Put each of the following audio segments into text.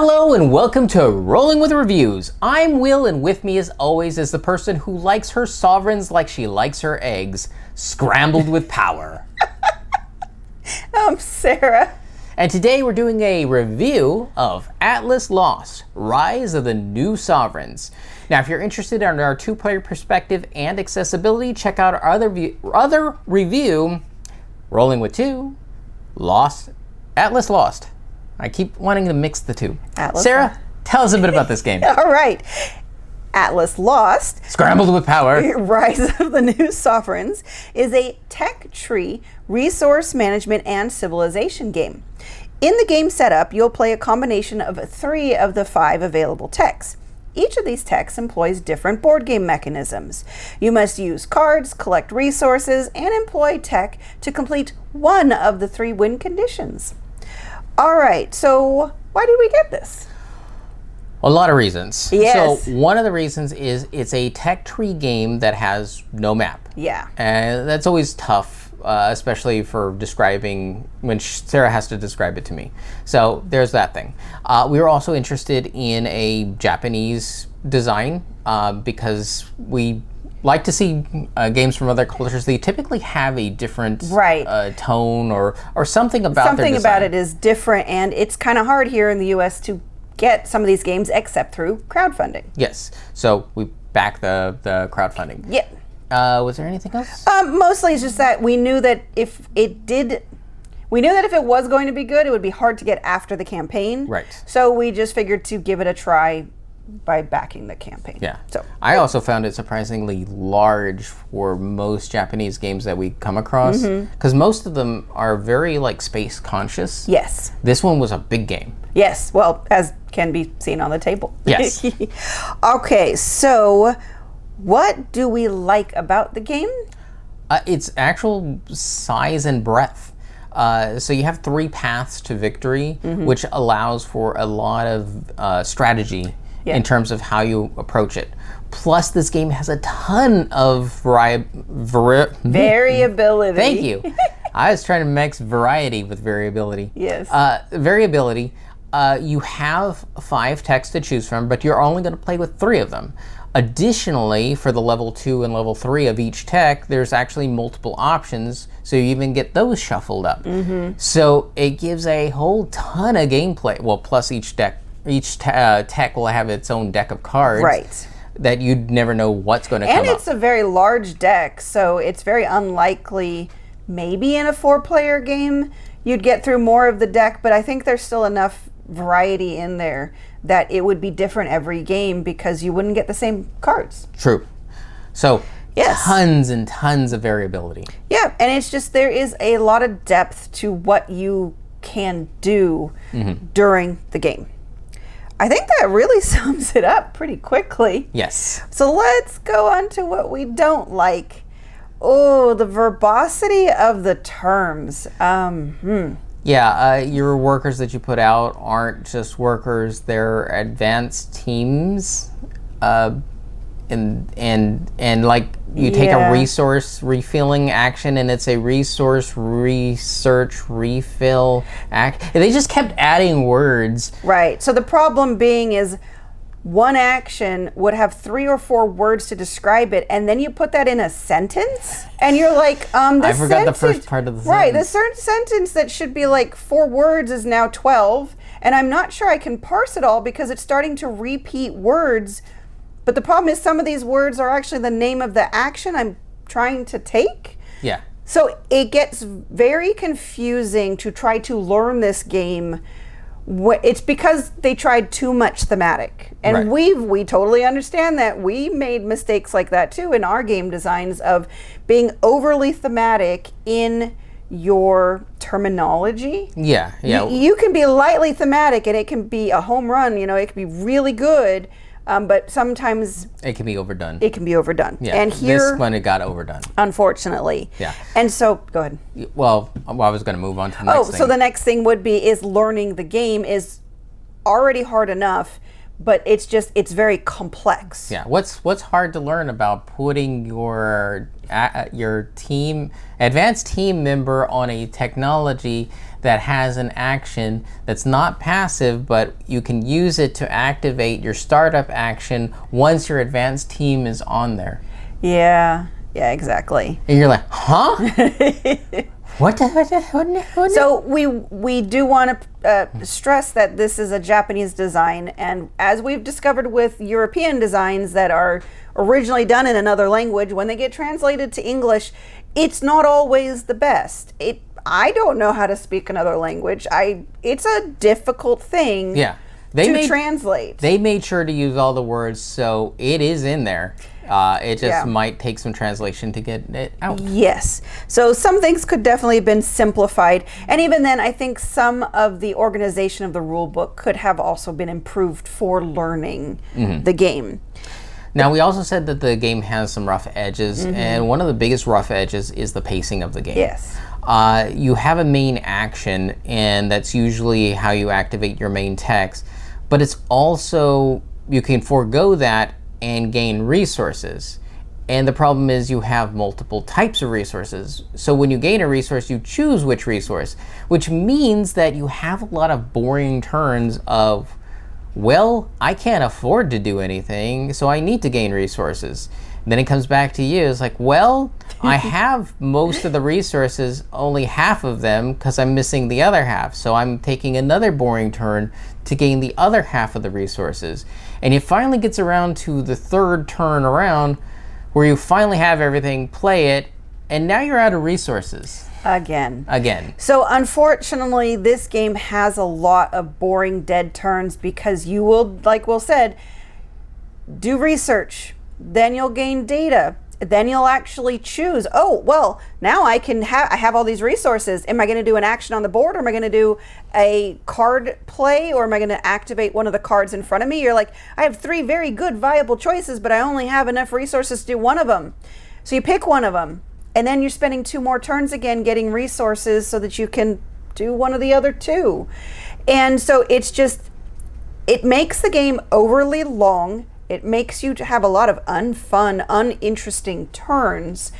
Hello and welcome to Rolling with Reviews. I'm Will, and with me as always is the person who likes her sovereigns like she likes her eggs, scrambled with power. I'm Sarah. And today we're doing a review of Atlas Lost: Rise of the New Sovereigns. Now, if you're interested in our two-player perspective and accessibility, check out our other review, Rolling with Two, Atlas Lost. I keep wanting to mix the two. Sarah, tell us a bit about this game. All right. Atlas Lost: Scrambled with Power. Rise of the New Sovereigns is a tech tree, resource management, and civilization game. In the game setup, you'll play a combination of 3 of the 5 available techs. Each of these techs employs different board game mechanisms. You must use cards, collect resources, and employ tech to complete one of the 3 win conditions. All right, so why did we get this? A lot of reasons. Yes. So one of the reasons is it's a tech tree game that has no map. Yeah. And that's always tough, especially for describing, when Sarah has to describe it to me. So there's that thing. We were also interested in a Japanese design because we like to see games from other cultures. They typically have a different tone or something about their design. Something about it is different, and it's kind of hard here in the U.S. to get some of these games except through crowdfunding. Yes. So we back the crowdfunding. Yeah. Was there anything else? Mostly it's just that we knew that if it was going to be good, it would be hard to get after the campaign. Right. So we just figured to give it a try by backing the campaign. Yeah. So I also found it surprisingly large for most Japanese games that we come across, because most of them are very space conscious. Yes. This one was a big game. Yes. Well, as can be seen on the table. Yes. Okay. So what do we like about the game? Its actual size and breadth. So you have 3 paths to victory, which allows for a lot of strategy in terms of how you approach it. Plus, this game has a ton of variability. Thank you. I was trying to mix variety with variability. Yes. Variability. You have 5 techs to choose from, but you're only going to play with 3 of them. Additionally, for the level 2 and level 3 of each tech, there's actually multiple options, so you even get those shuffled up. So it gives a whole ton of gameplay. Well, plus each tech will have its own deck of cards. That you'd never know what's going to come up. And it's a very large deck, so it's very unlikely, maybe in a 4-player game, you'd get through more of the deck, but I think there's still enough variety in there that it would be different every game because you wouldn't get the same cards. True. So tons and tons of variability. Yeah, and it's just there is a lot of depth to what you can do during the game. I think that really sums it up pretty quickly. Yes. So let's go on to what we don't like. Oh, the verbosity of the terms. Yeah, your workers that you put out aren't just workers; they're advanced teams, and you take a resource refilling action, and it's a resource research refill act. They just kept adding words. Right. So the problem being is one action would have 3 or 4 words to describe it, and then you put that in a sentence, and you're like, I forgot the first part of the sentence. Right, the certain sentence that should be 4 words is now 12, and I'm not sure I can parse it all because it's starting to repeat words, but the problem is some of these words are actually the name of the action I'm trying to take. Yeah. So it gets very confusing to try to learn this game. It's because they tried too much thematic, and we totally understand that. We made mistakes like that too in our game designs of being overly thematic in your terminology. Yeah. You can be lightly thematic and it can be a home run, it can be really good, but sometimes it can be overdone. Yeah. And here, this one, it got overdone, unfortunately. Yeah. And so, go ahead. Well, I was going to move on to the next thing. So the next thing would be is learning the game is already hard enough, but it's very complex. Yeah. What's hard to learn about putting your advanced team member on a technology that has an action that's not passive, but you can use it to activate your startup action once your advanced team is on there. Yeah, exactly. And you're like, huh? What? So we do want to stress that this is a Japanese design, and as we've discovered with European designs that are originally done in another language, when they get translated to English, it's not always the best. I don't know how to speak another language. It's a difficult thing. Yeah. Translate. They made sure to use all the words, so it is in there. It just might take some translation to get it out. Yes. So some things could definitely have been simplified. And even then, I think some of the organization of the rule book could have also been improved for learning the game. Now, we also said that the game has some rough edges, and one of the biggest rough edges is the pacing of the game. Yes. You have a main action, and that's usually how you activate your main text, but it's also, you can forego that and gain resources. And the problem is you have multiple types of resources. So when you gain a resource, you choose which resource, which means that you have a lot of boring turns of, well, I can't afford to do anything, so I need to gain resources. Then it comes back to you. It's like, well, I have most of the resources, only half of them, because I'm missing the other half. So I'm taking another boring turn to gain the other half of the resources. And it finally gets around to the third turn around where you finally have everything, play it, and now you're out of resources. Again. So unfortunately, this game has a lot of boring dead turns because you will, like Will said, do research. Then you'll gain data. Then you'll actually choose, oh, well, now I have all these resources. Am I going to do an action on the board, or am I going to do a card play, or am I going to activate one of the cards in front of me? You're like, I have 3 very good viable choices, but I only have enough resources to do one of them. So you pick one of them, and then you're spending 2 more turns again getting resources so that you can do one of the other 2. And so it makes the game overly long. It makes you to have a lot of unfun, uninteresting turns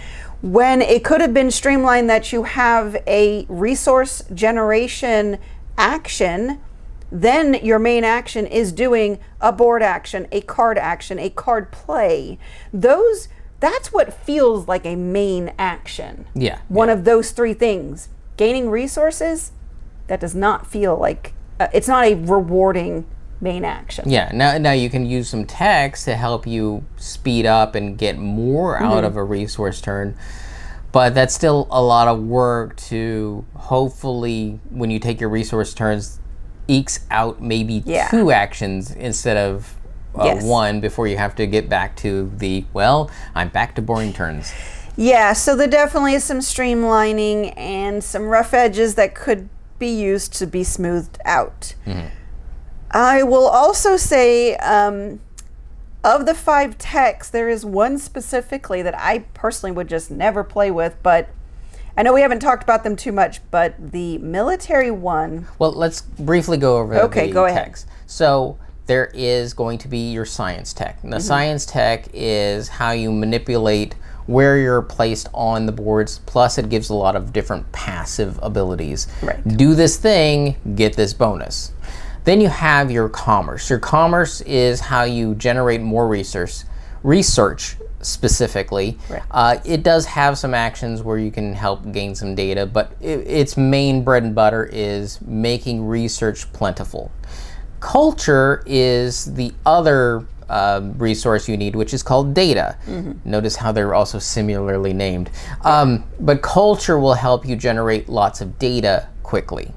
when it could have been streamlined that you have a resource generation action, then your main action is doing a board action, a card play. That's what feels like a main action. Yeah. One of those 3 things. Gaining resources, that does not feel like, it's not a rewarding main action. Yeah, now you can use some text to help you speed up and get more out of a resource turn, but that's still a lot of work to hopefully, when you take your resource turns, ekes out maybe 2 actions instead of 1 before you have to get back to I'm back to boring turns. Yeah, so there definitely is some streamlining and some rough edges that could be used to be smoothed out. I will also say, of the 5 techs, there is one specifically that I personally would just never play with, but I know we haven't talked about them too much, but the military one. Well, let's briefly go over the go ahead. techs. So there is going to be your science tech. And the science tech is how you manipulate where you're placed on the boards, plus it gives a lot of different passive abilities. Right. Do this thing, get this bonus. Then you have your commerce. Your commerce is how you generate more research specifically. Right. It does have some actions where you can help gain some data, but its main bread and butter is making research plentiful. Culture is the other resource you need, which is called data. Notice how they're also similarly named. But culture will help you generate lots of data quickly.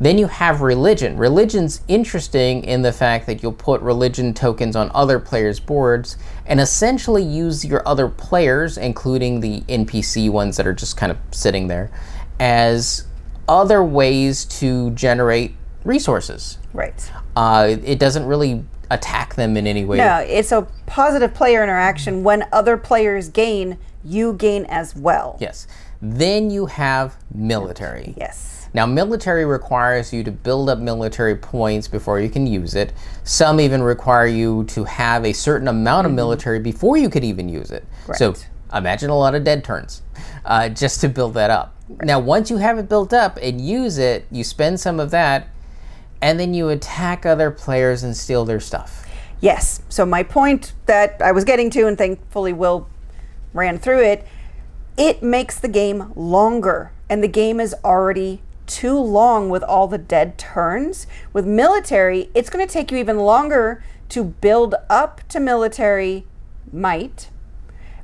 Then you have religion. Religion's interesting in the fact that you'll put religion tokens on other players' boards and essentially use your other players, including the NPC ones that are just kind of sitting there, as other ways to generate resources. Right. It doesn't really attack them in any way. No, it's a positive player interaction. When other players gain, you gain as well. Yes. Then you have military. Yes. Now, military requires you to build up military points before you can use it. Some even require you to have a certain amount of military before you could even use it. Right. So imagine a lot of dead turns just to build that up. Now, once you have it built up and use it, you spend some of that, and then you attack other players and steal their stuff. Yes. So my point that I was getting to, and thankfully Will ran through it, it makes the game longer, and the game is already too long with all the dead turns. With military, it's going to take you even longer to build up to military might,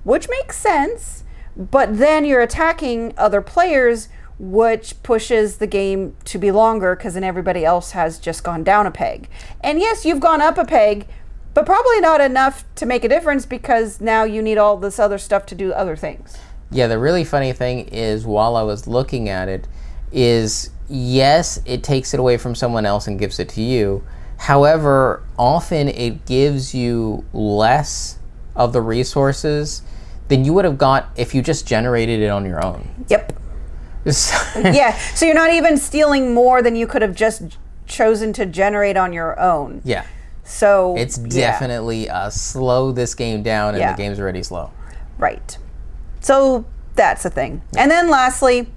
which makes sense, but then you're attacking other players, which pushes the game to be longer because then everybody else has just gone down a peg. And yes, you've gone up a peg, but probably not enough to make a difference because now you need all this other stuff to do other things. Yeah, the really funny thing is, while I was looking at it, is yes, it takes it away from someone else and gives it to you. However, often it gives you less of the resources than you would have got if you just generated it on your own. Yep. Yeah, so you're not even stealing more than you could have just chosen to generate on your own. Yeah. So It's definitely slow this game down, and Yeah. the game's already slow. Right. So that's a thing. And then lastly,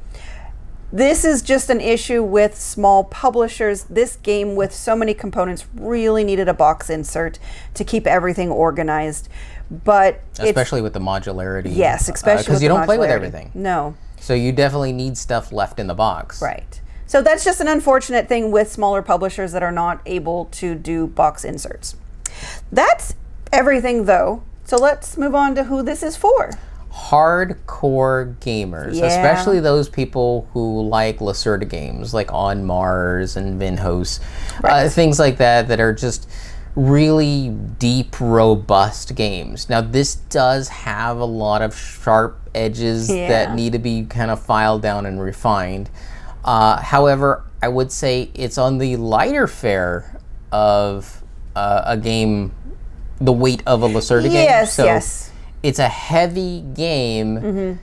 this is just an issue with small publishers. This game with so many components really needed a box insert to keep everything organized. But Especially with the modularity. yes, especially because with you the don't play with modularity. everything. No. So you definitely need stuff left in the box. Right. So that's just an unfortunate thing with smaller publishers that are not able to do box inserts. That's everything though. So let's move on to who this is for. Hardcore gamers, Yeah. especially those people who like Lacerda games like On Mars and Vinhos, things like that are just really deep, robust games. Now, this does have a lot of sharp edges that need to be kind of filed down and refined. However, I would say it's on the lighter fare of a game, the weight of a Lacerda game. Yes, So yes. it's a heavy game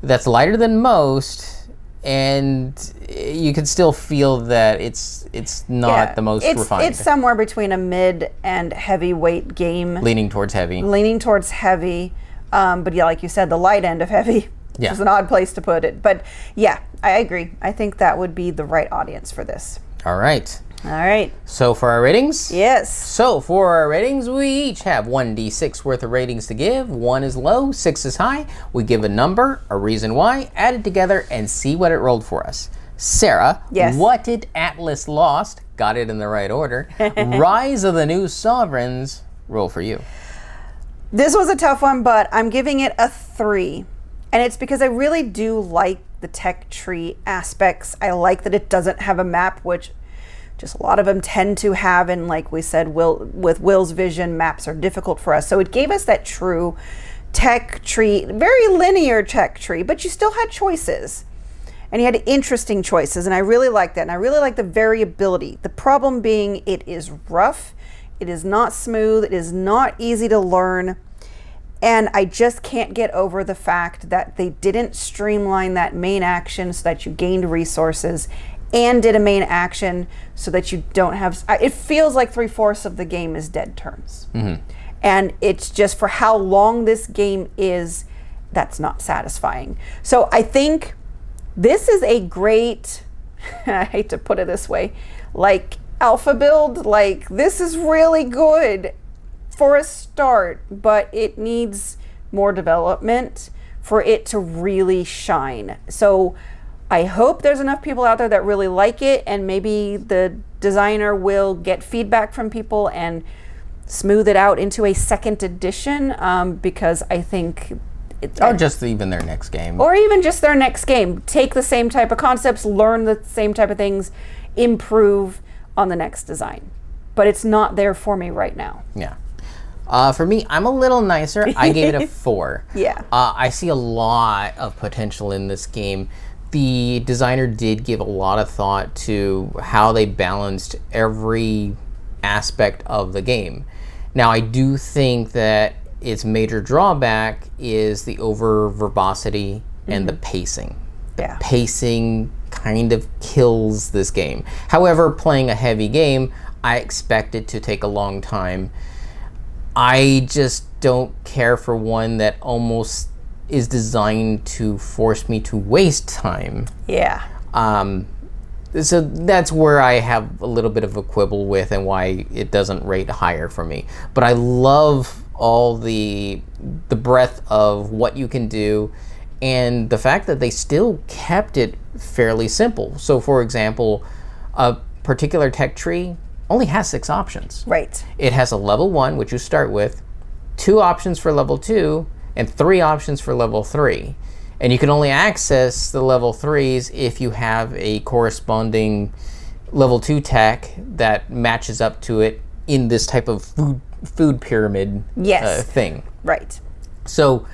that's lighter than most, and you can still feel that it's not the most refined. It's somewhere between a mid and heavyweight game, leaning towards heavy. leaning towards heavy. But yeah, like you said, the light end of heavy, which Yeah. is an odd place to put it. But yeah, I agree. I think that would be the right audience for this. All right. All right. So for our ratings? Yes. So for our ratings, we each have 1d6 worth of ratings to give. 1 is low, 6 is high. We give a number, a reason why, add it together, and see what it rolled for us. Sarah, Yes. what did Atlas Lost, got it in the right order, Rise of the New Sovereigns, roll for you? This was a tough one, but I'm giving it a 3. And it's because I really do like the tech tree aspects. I like that it doesn't have a map, which just a lot of them tend to have. And like we said, with Will's vision, maps are difficult for us. So it gave us that true tech tree, very linear tech tree, but you still had choices. And you had interesting choices. And I really like that. And I really like the variability. The problem being it is rough. It is not smooth. It is not easy to learn. And I just can't get over the fact that they didn't streamline that main action so that you gained resources and did a main action so that you don't have... It feels like 3/4 of the game is dead turns. And it's just for how long this game is, that's not satisfying. So I think this is a great... I hate to put it this way, like alpha build, like this is really good for a start, but it needs more development for it to really shine. So I hope there's enough people out there that really like it, and maybe the designer will get feedback from people and smooth it out into a second edition, because I think Or just even their next game. or even just their next game. Take the same type of concepts, learn the same type of things, improve on the next design. But it's not there for me right now. Yeah. For me, I'm a little nicer. I gave it a 4. Yeah. I see a lot of potential in this game. The designer did give a lot of thought to how they balanced every aspect of the game. Now, I do think that its major drawback is the over verbosity and the pacing. Yeah. Pacing kind of kills this game. However, playing a heavy game, I expect it to take a long time. I just don't care for one that almost is designed to force me to waste time. Yeah. So that's where I have a little bit of a quibble with and why it doesn't rate higher for me. But I love all the breadth of what you can do and the fact that they still kept it fairly simple. So for example, a particular tech tree only has 6 options. Right. It has a level 1, which you start with, 2 options for level 2, and 3 options for level 3. And you can only access the level 3s if you have a corresponding level 2 tech that matches up to it in this type of food pyramid thing. Right. So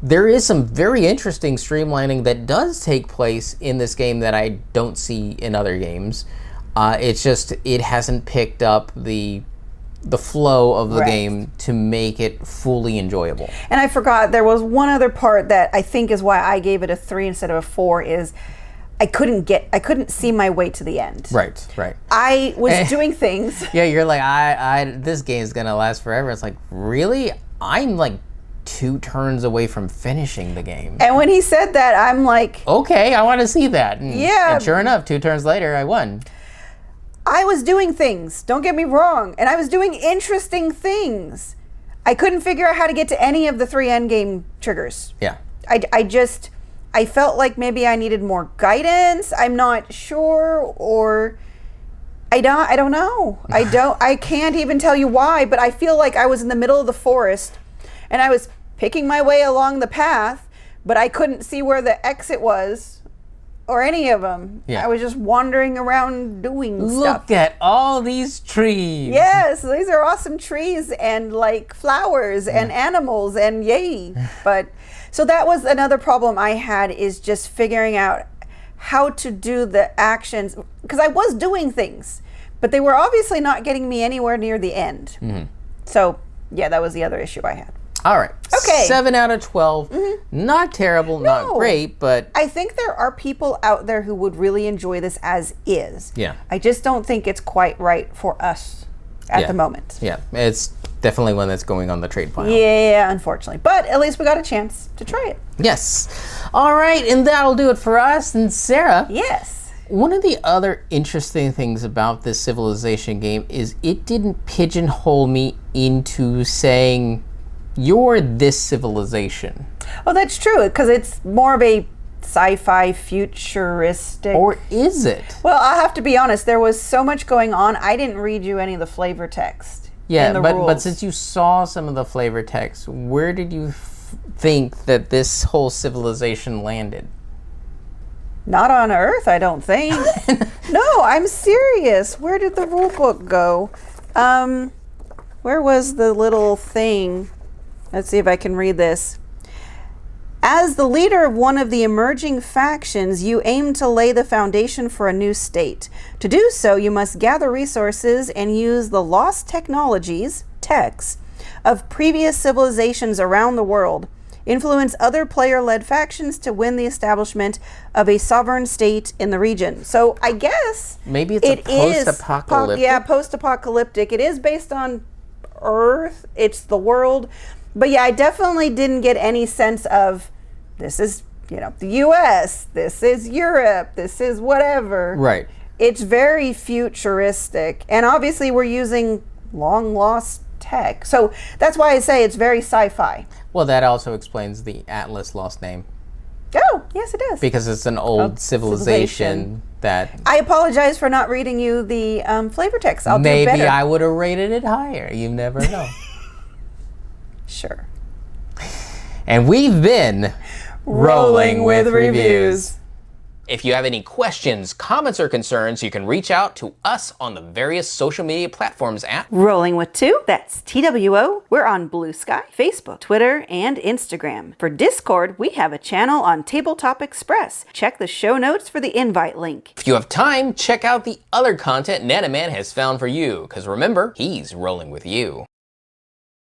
there is some very interesting streamlining that does take place in this game that I don't see in other games. It's just it hasn't picked up the flow of the game to make it fully enjoyable. And I forgot there was one other part that I think is why I gave it a 3 instead of a 4 is I couldn't see my way to the end. Right. I was doing things. Yeah, you're like, this game is gonna last forever. It's like, really? I'm like 2 turns away from finishing the game. And when he said that, I'm like, okay, I want to see that. Yeah. And sure enough, 2 turns later, I won. I was doing things, don't get me wrong, and I was doing interesting things. I couldn't figure out how to get to any of the 3 endgame triggers. Yeah. I felt like maybe I needed more guidance. I'm not sure, or I don't know. I can't even tell you why, but I feel like I was in the middle of the forest and I was picking my way along the path, but I couldn't see where the exit was. Or any of them. Yeah. I was just wandering around doing stuff. Look at all these trees. Yes, these are awesome trees and like flowers and animals and yay. But so that was another problem I had, is just figuring out how to do the actions, because I was doing things, but they were obviously not getting me anywhere near the end. So yeah, that was the other issue I had. All right. Okay. 7 out of 12. Not terrible, not No. great, but I think there are people out there who would really enjoy this as is. Yeah. I just don't think it's quite right for us at the moment. yeah, it's definitely one that's going on the trade pile. Yeah, unfortunately. But at least we got a chance to try it. Yes. All right, and that'll do it for us. And Sarah, Yes. one of the other interesting things about this Civilization game is it didn't pigeonhole me into saying, you're this civilization. Oh, that's true, because it's more of a sci-fi futuristic. Or is it? Well, I'll have to be honest, there was so much going on, I didn't read you any of the flavor text. Yeah, and the but rules. since you saw some of the flavor text, where did you think that this whole civilization landed? Not on Earth, I don't think. No, I'm serious. Where did the rule book go? Where was the little thing? Let's see if I can read this. As the leader of one of the emerging factions, you aim to lay the foundation for a new state. To do so, you must gather resources and use the lost technologies, techs, of previous civilizations around the world. Influence other player-led factions to win the establishment of a sovereign state in the region. So I guess Maybe it's a post-apocalyptic. Post-apocalyptic. It is based on Earth. It's the world. But yeah, I definitely didn't get any sense of this is, the US, this is Europe, this is whatever. Right. It's very futuristic. And obviously we're using long lost tech. So that's why I say it's very sci-fi. Well, that also explains the Atlas lost name. Oh, yes it does. Because it's an old civilization that I apologize for not reading you the flavor text. I'll do maybe better. I would have rated it higher. You never know. Sure. And we've been Rolling with Reviews. If you have any questions, comments, or concerns, you can reach out to us on the various social media platforms at Rolling with Two, that's TWO. We're on Blue Sky, Facebook, Twitter, and Instagram. For Discord, we have a channel on Tabletop Express. Check the show notes for the invite link. If you have time, check out the other content Nanaman has found for you, because remember, he's rolling with you.